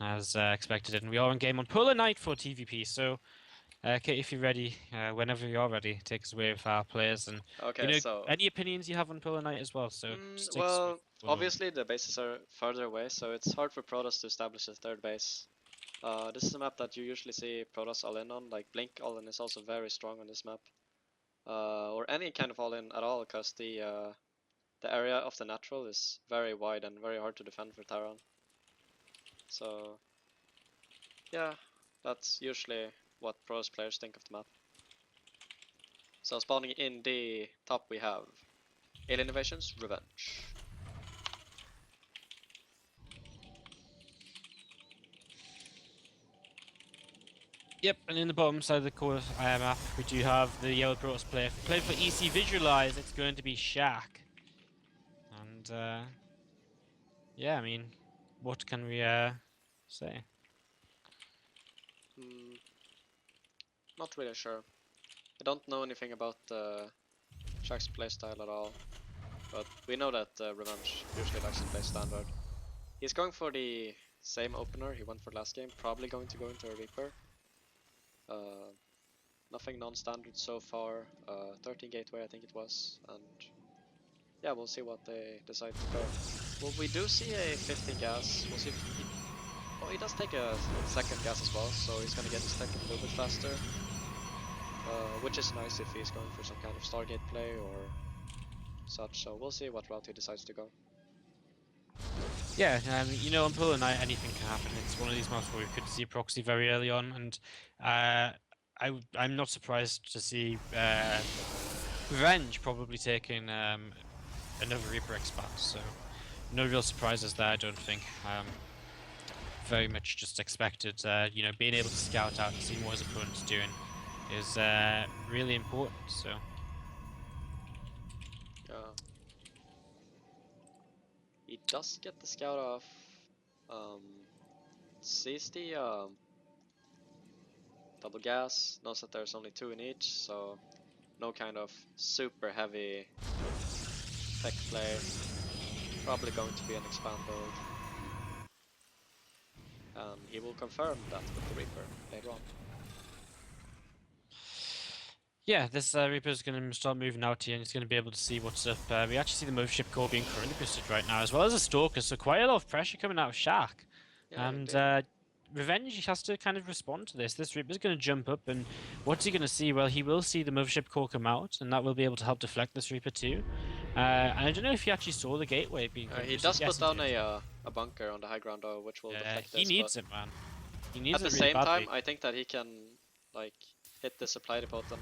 as expected, and we are in game on Polar Night for TVP. So, Kate, if you're ready, whenever you're ready, take us away with our players, and Okay, so any opinions you have on Polar Night as well. So, just take us well, through. obviously the bases are further away, so it's hard for Protoss to establish a third base. This is a map that you usually see Protoss all in on, like Blink all in is also very strong on this map. Or any kind of all in at all, because the area of the natural is very wide and very hard to defend for Terran. So yeah, that's usually what Protoss players think of the map. So spawning in the top we have Alien Invasions, Revenge. Yep, and in the bottom side of the core map, we do have the Yellow Protoss player. Played for EC Visualize, it's going to be Sjaak. And, yeah, I mean, what can we say? Not really sure. I don't know anything about Sjaak's playstyle at all, but we know that Revenge usually likes to play standard. He's going for the same opener he went for last game, probably going to go into a Reaper. Nothing non-standard so far, 13 gateway I think it was, and yeah, we'll see what they decide to go. Well, we do see a 50 gas, we'll see if he... Oh, he does take a second gas as well, so he's gonna get his tech a little bit faster. Which is nice if he's going for some kind of Stargate play or such, so we'll see what route he decides to go. Yeah, on Polar Night anything can happen. It's one of these maps where we could see proxy very early on, and I'm not surprised to see Revenge probably taking another Reaper expand. So no real surprises there, I don't think. Very much just expected. Being able to scout out and see what his opponent's doing is really important. So. Yeah. He does get the scout off. Sees the double gas, knows that there's only 2 in each, so no kind of super heavy tech play. Probably going to be an expand build. And he will confirm that with the Reaper later on. Yeah, this Reaper is going to start moving out here and he's going to be able to see what's up. We actually see the mothership core being currently boosted right now, as well as a Stalker, so quite a lot of pressure coming out of Sjaak. Yeah, And indeed. Revenge has to kind of respond to this. This Reaper's going to jump up, and what's he going to see? Well, he will see the mothership core come out, and that will be able to help deflect this Reaper too. And I don't know if he actually saw the gateway being He boosted. does Yes, put he down did. a bunker on the high ground though, which will deflect He this, needs but it, man. He at needs the it really same badly. time, I think that he can, like, hit the supply depot and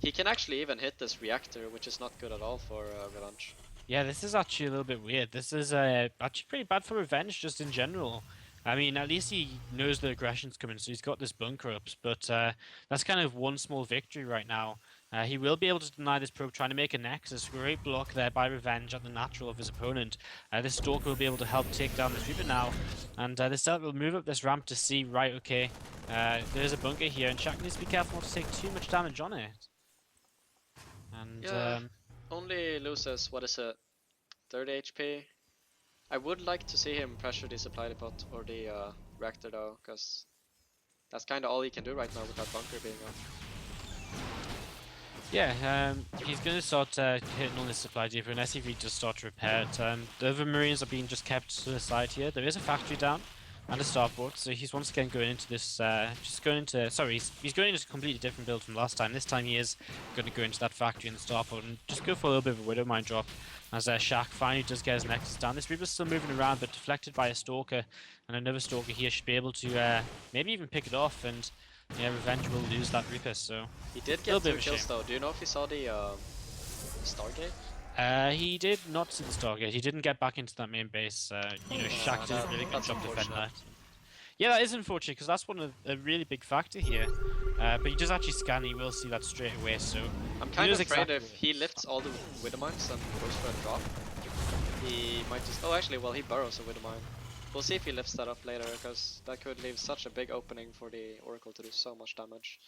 he can actually even hit this reactor, which is not good at all for Revenge. Yeah, this is actually a little bit weird. This is actually pretty bad for Revenge just in general. I mean, at least he knows the aggression's coming, so he's got this bunker up. But that's kind of one small victory right now. He will be able to deny this probe, trying to make a nexus. Great block there by Revenge at the natural of his opponent. This Stalker will be able to help take down this Reaper now. And this Stealth will move up this ramp to see, right, okay, there's a bunker here, and Sjaak needs to be careful not to take too much damage on it. And Yeah, only loses, what is it, 30 HP? I would like to see him pressure the supply depot or the reactor though, because that's kind of all he can do right now with that bunker being up. Yeah, he's going to start hitting on this supply depot, and SCV does start to repair it. The other Marines are being just kept to the side here. There is a factory down and a starport, so he's once again going into this, he's going into a completely different build from last time. This time he is going to go into that factory and the starport and just go for a little bit of a Widow Mine drop, as Sjaak finally does get his Nexus down. This Reaper's still moving around, but deflected by a Stalker, and another Stalker here should be able to maybe even pick it off, and yeah, Revenge will lose that Reaper, so... He did get 2 kills though. Do you know if he saw the Stargate? He did not see the Stargate. He didn't get back into that main base. Sjaak did a really good job defending that. Yeah, that is unfortunate, because that's one of a really big factor here. But he does actually scan, he will see that straight away, so... I'm kind of afraid if he lifts all the Widow Mines and goes for a drop, he might just... Oh, actually, well, he burrows a Widow Mine. We'll see if he lifts that up later, because that could leave such a big opening for the Oracle to do so much damage.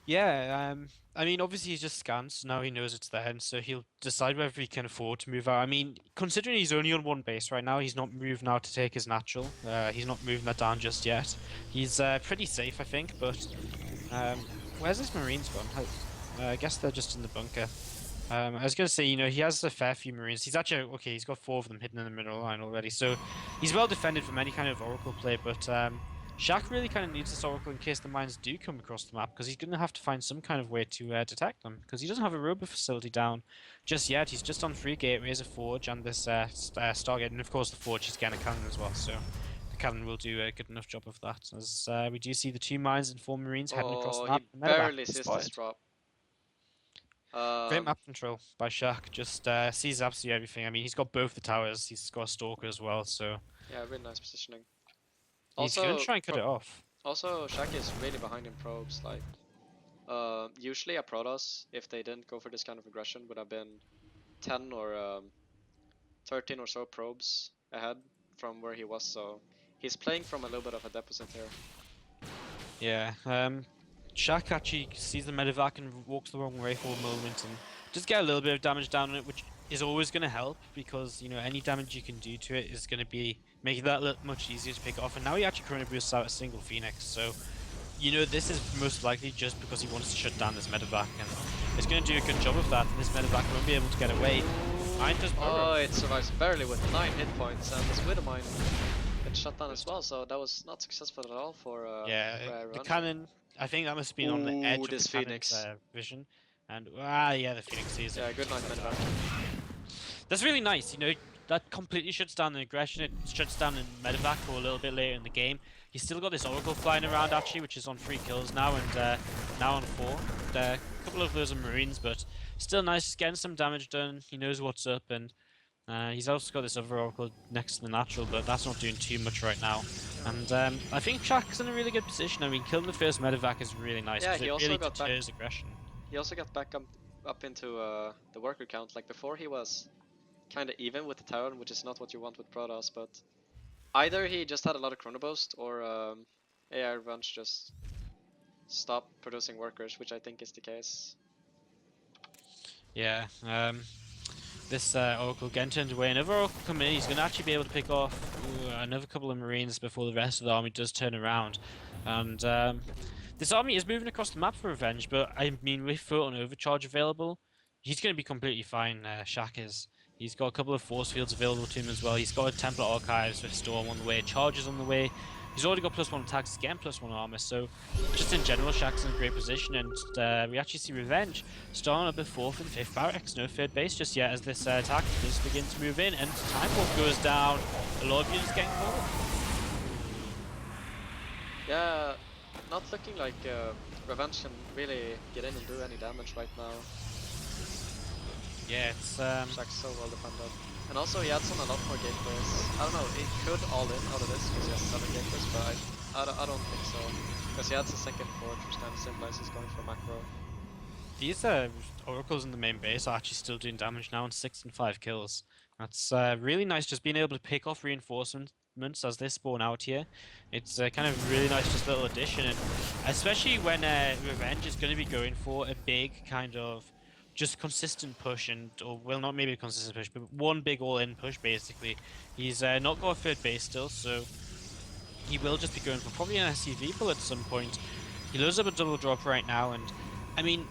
Yeah, I mean, obviously he's just scanned, so now he knows it's there, and so he'll decide whether he can afford to move out. I mean, considering he's only on one base right now, he's not moving out to take his natural. He's not moving that down just yet. He's pretty safe, I think, but where's his Marines gone? I guess they're just in the bunker. I was gonna say, you know, he has a fair few Marines. He's actually okay. He's got 4 of them hidden in the middle line already, so he's well defended from any kind of Oracle play. But Sjaak really kind of needs this Oracle in case the mines do come across the map, because he's gonna have to find some kind of way to detect them, because he doesn't have a robo facility down just yet. He's just on 3 gateways, a forge, and this Stargate, and of course the forge he's getting a cannon as well. So the cannon will do a good enough job of that. As we do see the 2 mines and 4 Marines heading across Oh, the he map. And medevac barely is sees this spotted. drop. Great map control by Sjaak. Just sees absolutely everything. I mean, he's got both the towers. He's got a stalker as well, so Yeah, really nice positioning. he's gonna Also, try and cut it off. Sjaak is really behind in probes. Like, usually a Protoss, if they didn't go for this kind of aggression, would have been 10 or 13 or so probes ahead from where he was. So he's playing from a little bit of a deficit here. Yeah. Sjaak actually sees the medevac and walks the wrong way for a moment and just get a little bit of damage down on it, which is always going to help because you know any damage you can do to it is going to be making that much easier to pick off. And now he actually currently boosts out a single Phoenix, so you know this is most likely just because he wants to shut down this medevac, and it's going to do a good job of that. And this medevac won't be able to get away. Mine does Oh, it survives barely with 9 hit points, and this Widow Mine gets shut down as Boost. well. So that was not successful at all for Yeah, the Revenge. cannon. I think that must have been on the edge Ooh, of the this cannon's Phoenix. vision, and yeah, the Phoenix sees it. Yeah, good night, medevac. That's really nice. You know, that completely shuts down the aggression. It shuts down the medevac for a little bit later in the game. He's still got this Oracle flying around actually, which is on 3 kills now and now on 4. And, a couple of those are Marines, but still nice. Just getting some damage done. He knows what's up, and he's also got this other Oracle next to the natural, but that's not doing too much right now. And I think Sjaak's in a really good position. I mean, killing the first medevac is really nice Yeah, because he it also really got back. deters aggression. He also got back up into the worker count. Like before, he was kind of even with the Terran, which is not what you want with Protoss. But either he just had a lot of chrono boost, or AI Revenge just stopped producing workers, which I think is the case. Yeah. This Oracle getting turned away. Another Oracle coming in. He's going to actually be able to pick off another couple of Marines before the rest of the army does turn around. And this army is moving across the map for revenge, but I mean, with Photon Overcharge available, he's going to be completely fine, Sjaak is. He's got a couple of force fields available to him as well. He's got a Templar Archives with Storm on the way, Charges on the way. He's already got +1 attacks, again +1 armor, so just in general, Sjaak's in a great position, and we actually see Revenge starting up at 4th and 5th barracks. No 3rd base just yet as this attack does begin to move in, and Time Warp goes down. A lot of units getting caught. Yeah, not looking like Revenge can really get in and do any damage right now. Yeah, it's Sjaak's so well defended. And also he adds on a lot more gateways. I don't know, he could all in out of this because he has 7 gateways, but I don't think so. Because he adds a second forge, which kind of symbolizes he's going for macro. these oracles in the main base are actually still doing damage now on 6 and 5 kills. That's really nice, just being able to pick off reinforcements as they spawn out here. It's kind of really nice, just little addition, and especially when Revenge is going to be going for a big kind of just consistent push, and or well, not maybe a consistent push, but one big all-in push basically. He's not got a 3rd base still, so he will just be going for probably an SCV pull at some point. He loads up a double drop right now, and I mean,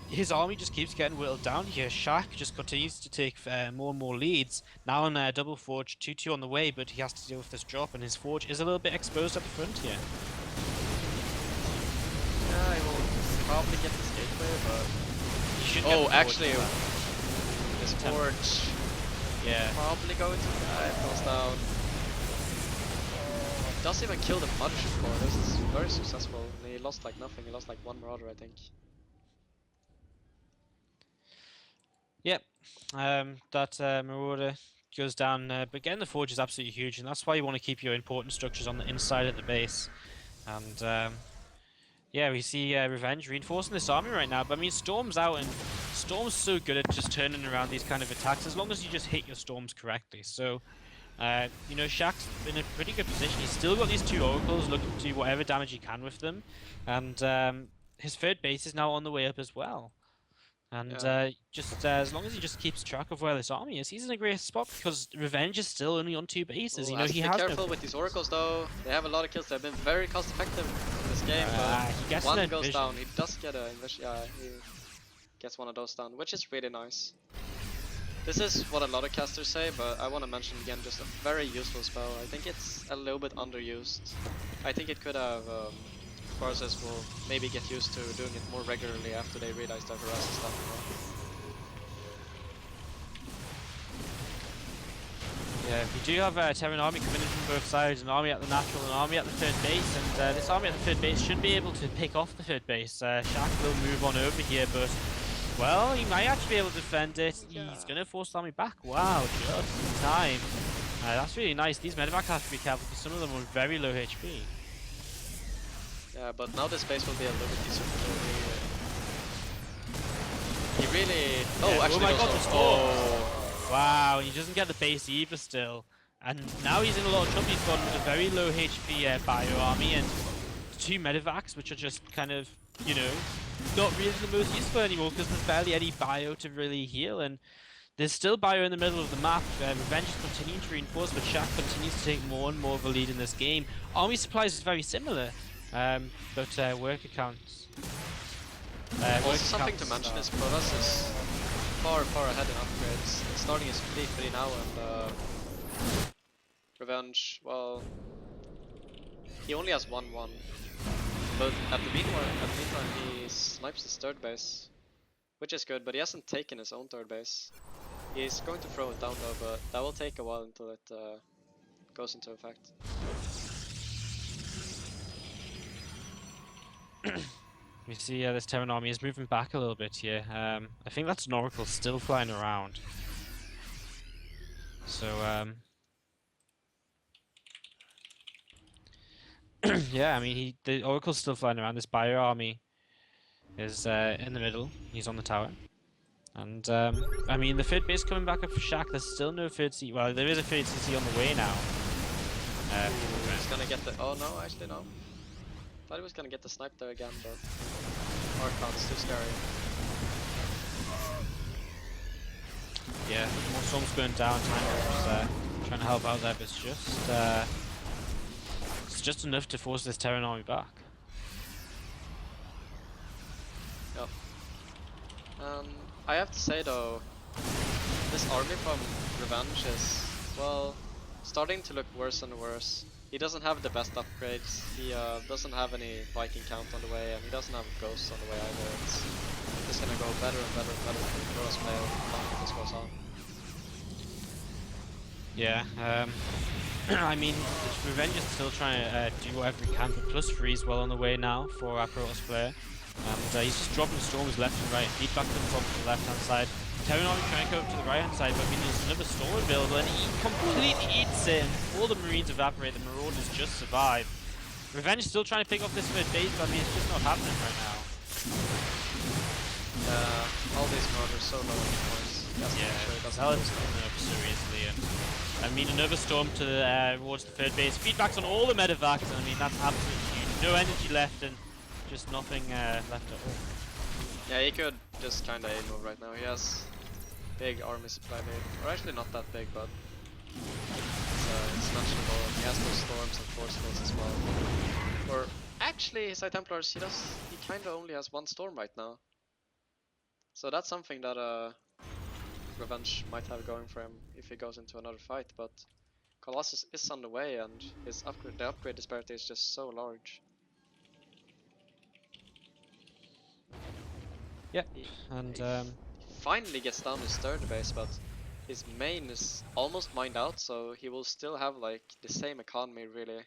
his army just keeps getting whittled down here. Sjaak just continues to take more and more leads. Now on double forge, 2-2 on the way, but he has to deal with this drop, and his forge is a little bit exposed at the front here. Yeah, he will probably get this gateway, but... He should oh, get actually, this forge yeah, probably going to die. It goes down. Doesn't even kill the Mothership core. This is very successful. And he lost like nothing. He lost like 1 Marauder, I think. yep. That Marauder goes down, but again the forge is absolutely huge, and that's why you want to keep your important structures on the inside of the base. And yeah, we see Revenge reinforcing this army right now, but I mean Storm's out, and Storm's so good at just turning around these kind of attacks as long as you just hit your Storms correctly. So you know, Sjaak's in a pretty good position. He's still got these 2 oracles looking to do whatever damage he can with them, and his third base is now on the way up as well. And Yeah. just as long as he just keeps track of where this army is, he's in a great spot because Revenge is still only on 2 bases. Oh, You know, has he to be has no careful with these focus. oracles though. They have a lot of kills. They've been very cost effective in this game, but He gets one an goes vision. down. He does get a invision. Yeah, he gets one of those down, which is really nice. This is what a lot of casters say, but I want to mention again just a very useful spell. I think it's a little bit underused. I think it could have forces will maybe get used to doing it more regularly after they realize that harass is done. Yeah, we do have a Terran army coming in from both sides, an army at the natural, an army at the third base, and this army at the third base should be able to pick off the third base. Sjaak will move on over here, but, well, he might actually be able to defend it. Yeah. He's going to force the army back. Wow, just in time. That's really nice. These medevacs have to be careful because some of them are very low HP. Yeah, but now this base will be a little bit easier for him. He really... Oh, Yeah, actually, oh my god, also... the storm! Wow, and he doesn't get the base either still. And now he's in a lot of trouble. He's got a very low HP bio army and 2 medevacs, which are just kind of, you know, not really the most useful anymore because there's barely any bio to really heal. And there's still bio in the middle of the map. Revenge is continuing to reinforce, but Sjaak continues to take more and more of a lead in this game. Army supplies is very similar, but work accounts. Also something to mention is Protoss is far ahead in upgrades. It's starting his fleet 3 now, and Revenge, well, he only has 1-1. But at the meantime, he snipes his third base, which is good. But he hasn't taken his own third base. He's going to throw it down though, but that will take a while until it goes into effect. We see this Terran army is moving back a little bit here. I think that's an Oracle still flying around. So, yeah, I mean, the Oracle's still flying around. This bio army is in the middle. He's on the tower. And, I mean, the third base coming back up for Sjaak. There's still no third CC. Well, there is a third CC on the way now. He's gonna get the... Oh no, actually no. Thought he was gonna get the snipe there again, but Archon's too scary. Yeah, more storms going down. Time trying to help out there, but it's just enough to force this Terran army back. Yep. I have to say though, this army from Revenge is, well, starting to look worse and worse. He doesn't have the best upgrades, he doesn't have any Viking count on the way, and he doesn't have ghosts on the way either. It's just gonna go better and better and better for the Protoss player the longer this goes on. Yeah, I mean, Revenge is still trying to do whatever he can, but +3 is well on the way now for our Protoss player. And he's just dropping storms left and right. Feedback comes from the left hand side. Terran army trying to go up to the right hand side, but I mean, there's another storm available, and he completely eats it, and all the Marines evaporate, the Marauders just survive. Revenge is still trying to pick off this third base, but I mean, it's just not happening right now. All these Marauders so low on points. Yeah, Zealot's coming up seriously, and I mean, another storm towards the third base. Feedbacks on all the medevacs, and I mean, that's absolutely huge. No energy left, and just nothing left at all. Yeah, he could just kinda A-move right now. He has big army supply lead. Or actually not that big, but it's mentionable. He has those storms and force fields as well. Or actually, his High Templars, he kinda only has 1 storm right now. So that's something that Revenge might have going for him if he goes into another fight, but Colossus is on the way, and the upgrade disparity is just so large. Yeah, and He finally gets down his third base, but his main is almost mined out, so he will still have like the same economy really.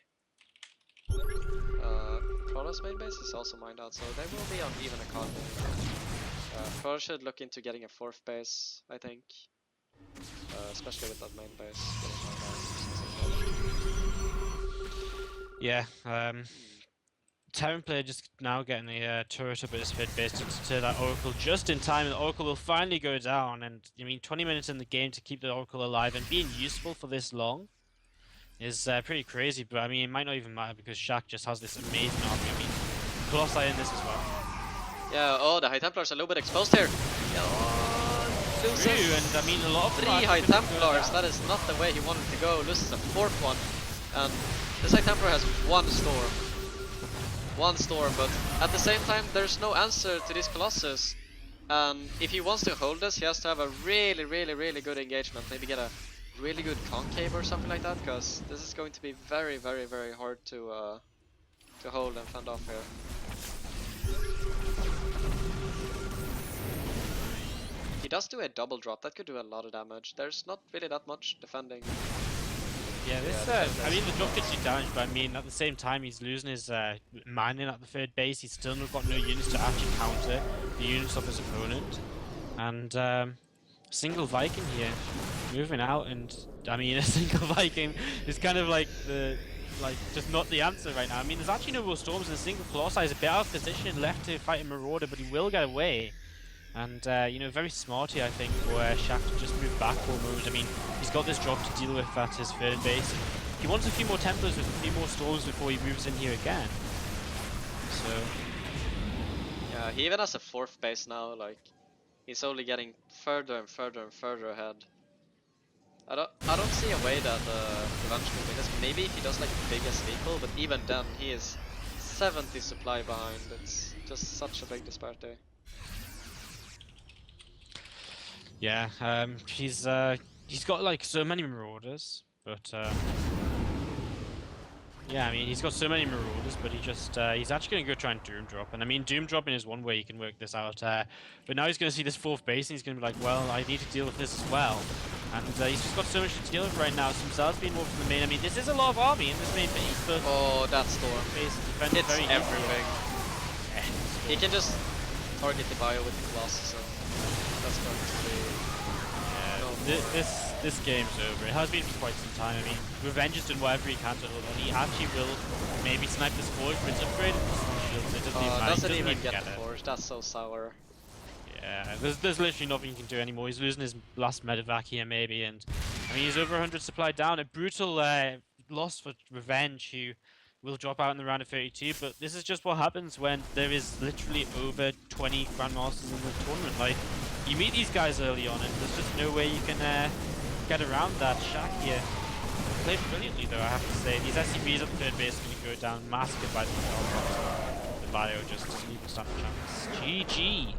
Protoss main base is also mined out, so they will be on even economy. Protoss should look into getting a 4th base, I think. Especially with that main base getting mined out. yeah, Terran player just now getting a turret up at his third base to that Oracle just in time, and the Oracle will finally go down. And I mean, 20 minutes in the game to keep the Oracle alive and being useful for this long is pretty crazy. But I mean, it might not even matter because Sjaak just has this amazing army. I mean, Colossi in this as well. Yeah, oh, the High Templars are a little bit exposed here. Loses True, and I mean a lot of them 3 are High gonna go Templars, down. that is not the way he wanted to go. Loses a 4th one. And this High Templar has one storm. One storm, but at the same time, there's no answer to this Colossus. And if he wants to hold this, he has to have a really, really, really good engagement. Maybe get a really good concave or something like that, because this is going to be very, very, very hard to hold and fend off here. He does do a double drop, that could do a lot of damage. There's not really that much defending. Yeah, this. Yeah, I mean, the drop could do damage, but I mean, at the same time, he's losing his mining at the third base. He's still not got no units to actually counter the units of his opponent, and single Viking here, moving out, and I mean, a single Viking is kind of like just not the answer right now. I mean, there's actually no real storms, and a single Colossi is a bit out of position, left to fight a Marauder, but he will get away. And, you know, very smart here, I think, for Sjaak to just move back for a moment. I mean, he's got this job to deal with at his third base. He wants a few more Templars with a few more storms before he moves in here again. So... yeah, he even has a 4th base now, like, he's only getting further and further and further ahead. I don't see a way that Revenge will win this. Maybe if he does like a big vehicle, but even then he is 70 supply behind. It's just such a big disparity. yeah, he's got like so many Marauders, but yeah, I mean, he's got so many Marauders, but he's actually going to go try and Doom Drop. And I mean, Doom Dropping is one way you can work this out. But now he's going to see this 4th base, and he's going to be like, well, I need to deal with this as well. And he's just got so much to deal with right now. Simzar's being moved from the main. I mean, this is a lot of army in this main base, but... oh, that storm. Base defends It's very everything. Yeah. He can just target the bio with the Colossus, and that's going to be... This game's over. It has been for quite some time. I mean, Revenge has done whatever he can to hold on. He actually will maybe snipe this forward for its upgrade. It doesn't even get the forge. That's so sour. Yeah, there's literally nothing you can do anymore. He's losing his last medevac here maybe, and I mean he's over 100 supply down. A brutal loss for Revenge, who will drop out in the round of 32. But this is just what happens when there is literally over 20 Grandmasters in the tournament. Like, you meet these guys early on, and there's just no way you can get around that. Sjaak here played brilliantly though, I have to say. These SCVs at the third base are going to go down, massacred by the bio just doesn't even stand a chance. GG!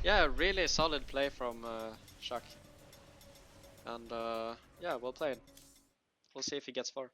Yeah, really solid play from Sjaak. And yeah, well played. We'll see if he gets far.